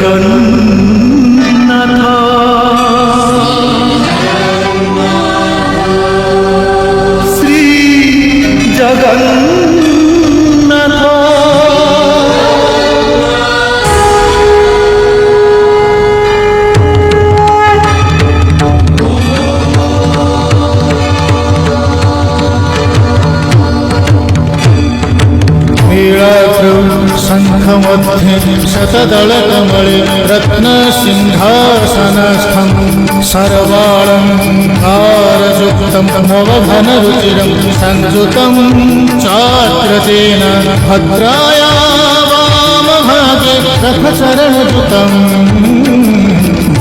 জগন্নাথ শ্রী জগন্নাথ शंखमध्ये शतदलकमले रत्नसिंहासनस्थं सर्वालङ्कारयुक्तं नवघनरुचिरं संयुतं चात्रतेन भद्राया वामभागे रथचरणयुतं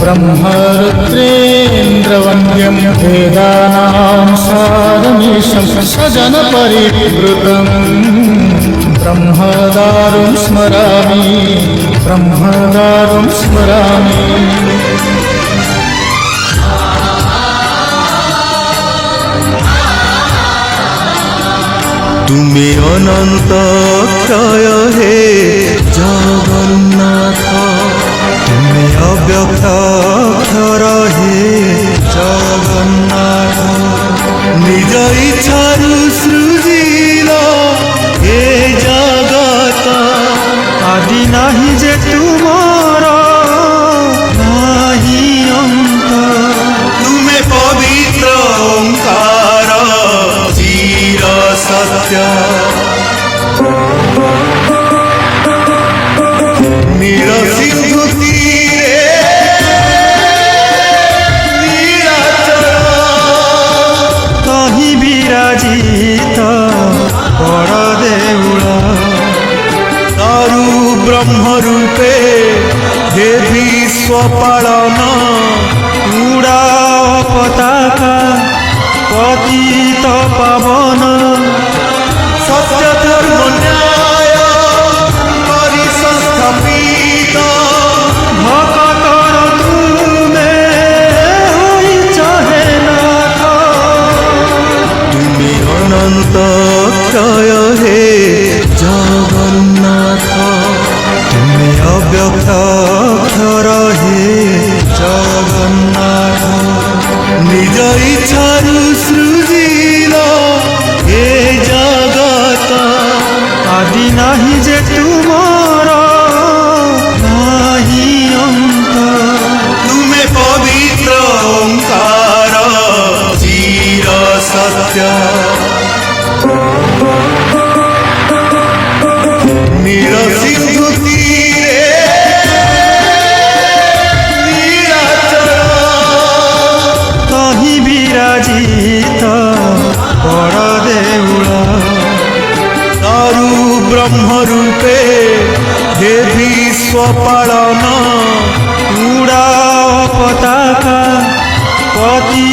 ब्रह्मरुद्रेन्द्रवन्द्यं वेदानां सारमीशं सजनपरिवृतम् ब्रह्मदारुं स्मरामि ब्रह्मदारुं स्मरामि। তুমি অনন্ত ক্ষয় হে জগন্নাথ, তুমি অব্যক্ত অক্ষর হে জগন্নাথ, নিজ ইচ্ছারু সৃজিল এ জগত, আদি নাহি যে তুমর নাহি অন্ত, তুমি পবিত্র ওঙ্কার চির সত্য, নিরসিন্ধু তীরে নীলাচল, তহি বিরাজিত বড় দেউল, তারু ব্রহ্মরূপে হে বিশ্বপালন, উড়া পতাকা পতিত পাবন, সত্য ধর্ম ন্যায় পরিসংস্থাপিত, ভকতর তুমে হইছ হে নাথ, তুমি অনন্ত ক্ষয় হে জগন্নাথ, তুমি অব্যক্ত অক্ষর হে জগন্নাথ, নিজ ইচ্ছারু সৃজিল এ জগত, আদি নাহি যে তুমর নাহি অন্ত, তুমি পবিত্র ওঙ্কার চির সত্য, নিরসিন্ধু তীরে নীলাচল, তহি বিরাজিত বড় দেউল, তারু ব্রহ্মরূপে হে বিশ্বপালন, উড়া পতাকা পতি